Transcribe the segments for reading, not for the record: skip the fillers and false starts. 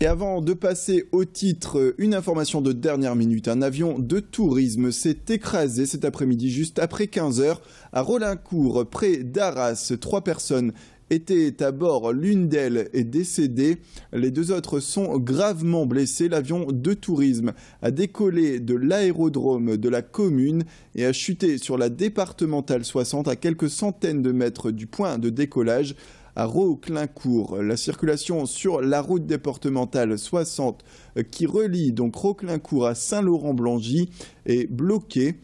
Et avant de passer au titre, une information de dernière minute. Un avion de tourisme s'est écrasé cet après-midi juste après 15 h à Rollincourt, près d'Arras. 3 personnes étaient à bord, l'une d'elles est décédée, les 2 autres sont gravement blessées. L'avion de tourisme a décollé de l'aérodrome de la commune et a chuté sur la départementale 60 à quelques centaines de mètres du point de décollage à Roclincourt. La circulation sur la route départementale 60 qui relie donc Roclincourt à Saint-Laurent-Blangy est bloquée.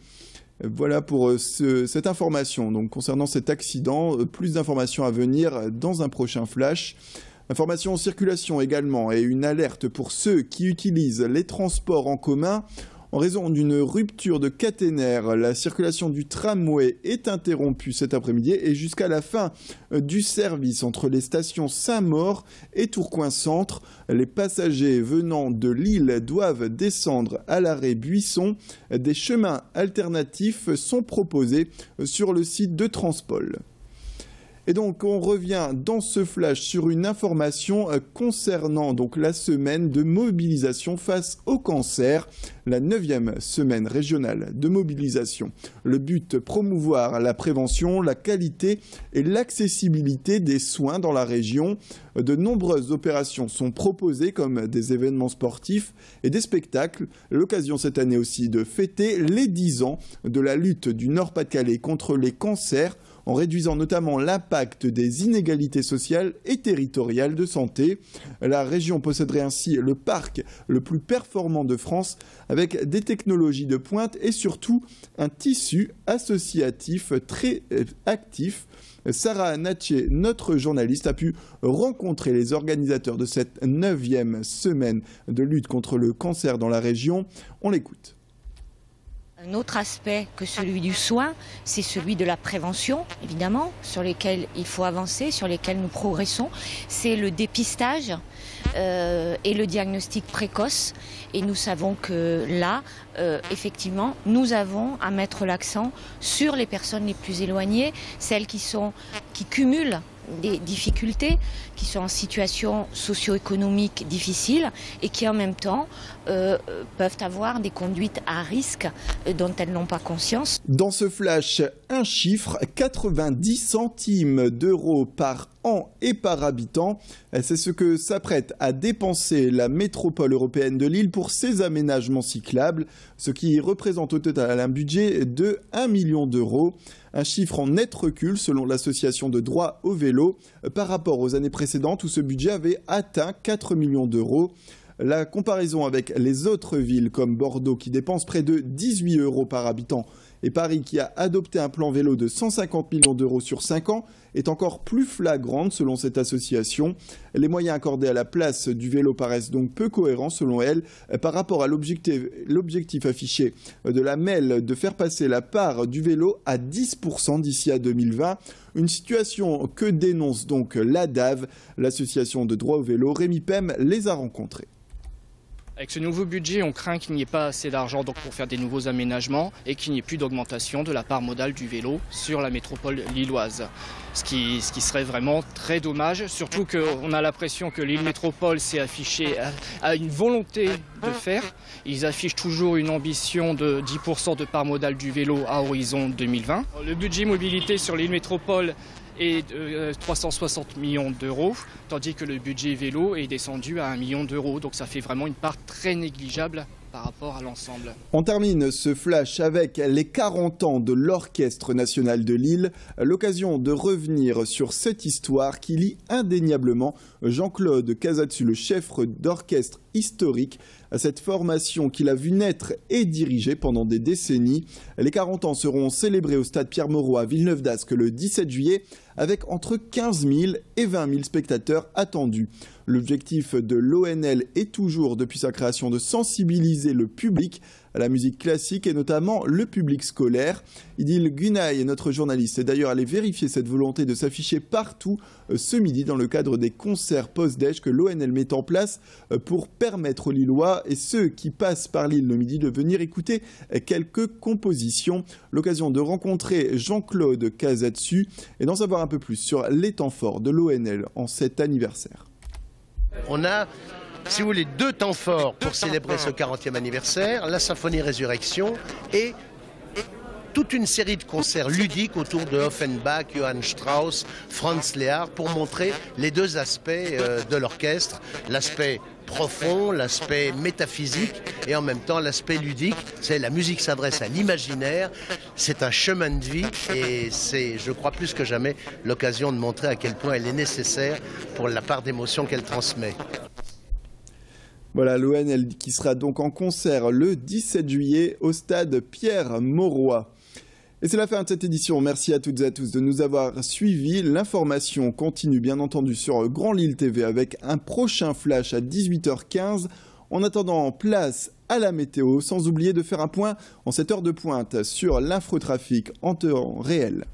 Voilà pour cette information. Donc, concernant cet accident, plus d'informations à venir dans un prochain flash. Information en circulation également et une alerte pour ceux qui utilisent les transports en commun. En raison d'une rupture de caténaire, la circulation du tramway est interrompue cet après-midi et jusqu'à la fin du service entre les stations Saint-Maur et Tourcoing-Centre. Les passagers venant de Lille doivent descendre à l'arrêt Buisson. Des chemins alternatifs sont proposés sur le site de Transpol. Et donc on revient dans ce flash sur une information concernant donc la semaine de mobilisation face au cancer, la 9e semaine régionale de mobilisation. Le but, promouvoir la prévention, la qualité et l'accessibilité des soins dans la région. De nombreuses opérations sont proposées comme des événements sportifs et des spectacles. L'occasion cette année aussi de fêter les 10 ans de la lutte du Nord-Pas-de-Calais contre les cancers, en réduisant notamment l'impact des inégalités sociales et territoriales de santé. La région posséderait ainsi le parc le plus performant de France, avec des technologies de pointe et surtout un tissu associatif très actif. Sarah Natché, notre journaliste, a pu rencontrer les organisateurs de cette 9e semaine de lutte contre le cancer dans la région. On l'écoute. Un autre aspect que celui du soin, c'est celui de la prévention, évidemment, sur lesquels il faut avancer, sur lesquels nous progressons. C'est le dépistage et le diagnostic précoce. Et nous savons que là, effectivement, nous avons à mettre l'accent sur les personnes les plus éloignées, celles qui cumulent des difficultés, qui sont en situation socio-économique difficile et qui en même temps peuvent avoir des conduites à risque dont elles n'ont pas conscience. Dans ce flash, un chiffre, 90 centimes d'euros par an et par habitant. C'est ce que s'apprête à dépenser la métropole européenne de Lille pour ses aménagements cyclables, ce qui représente au total un budget de 1 million d'euros. Un chiffre en net recul selon l'association de droit au vélo par rapport aux années précédentes où ce budget avait atteint 4 millions d'euros. La comparaison avec les autres villes comme Bordeaux qui dépensent près de 18 euros par habitant et Paris qui a adopté un plan vélo de 150 millions d'euros sur 5 ans est encore plus flagrante selon cette association. Les moyens accordés à la place du vélo paraissent donc peu cohérents selon elle par rapport à l'objectif affiché de la MEL de faire passer la part du vélo à 10% d'ici à 2020. Une situation que dénonce donc l'ADAV, l'association de droit au vélo. Rémi Pem les a rencontrés. Avec ce nouveau budget, on craint qu'il n'y ait pas assez d'argent pour faire des nouveaux aménagements et qu'il n'y ait plus d'augmentation de la part modale du vélo sur la métropole lilloise. Ce qui serait vraiment très dommage, surtout qu'on a l'impression que Lille Métropole s'est affichée à une volonté de faire. Ils affichent toujours une ambition de 10% de part modale du vélo à horizon 2020. Le budget mobilité sur Lille Métropole est de 360 millions d'euros, tandis que le budget vélo est descendu à 1 million d'euros. Donc ça fait vraiment une part très négligeable par rapport à l'ensemble. On termine ce flash avec les 40 ans de l'Orchestre national de Lille. L'occasion de revenir sur cette histoire qui lie indéniablement Jean-Claude Casatsu, le chef d'orchestre historique, à cette formation qu'il a vu naître et diriger pendant des décennies. Les 40 ans seront célébrés au stade Pierre-Mauroy à Villeneuve-d'Ascq le 17 juillet avec entre 15 000 et 20 000 spectateurs attendus. L'objectif de l'ONL est toujours, depuis sa création, de sensibiliser le public à la musique classique et notamment le public scolaire. Idil Gunay, notre journaliste, est d'ailleurs allé vérifier cette volonté de s'afficher partout ce midi dans le cadre des concerts post-déj que l'ONL met en place pour permettre aux Lillois et ceux qui passent par Lille le midi de venir écouter quelques compositions. L'occasion de rencontrer Jean-Claude Casatsu et d'en savoir un peu plus sur les temps forts de l'ONL en cet anniversaire. On a si vous voulez, deux temps forts pour célébrer ce 40e anniversaire, la Symphonie Résurrection et toute une série de concerts ludiques autour de Offenbach, Johann Strauss, Franz Lehár, pour montrer les deux aspects de l'orchestre, l'aspect profond, l'aspect métaphysique et en même temps l'aspect ludique. C'est la musique s'adresse à l'imaginaire, c'est un chemin de vie et c'est, je crois plus que jamais, l'occasion de montrer à quel point elle est nécessaire pour la part d'émotion qu'elle transmet. Voilà, l'ONL qui sera donc en concert le 17 juillet au stade Pierre-Mauroy. Et c'est la fin de cette édition. Merci à toutes et à tous de nous avoir suivis. L'information continue bien entendu sur Grand Lille TV avec un prochain flash à 18h15. En attendant, place à la météo, sans oublier de faire un point en cette heure de pointe sur l'infotrafic en temps réel.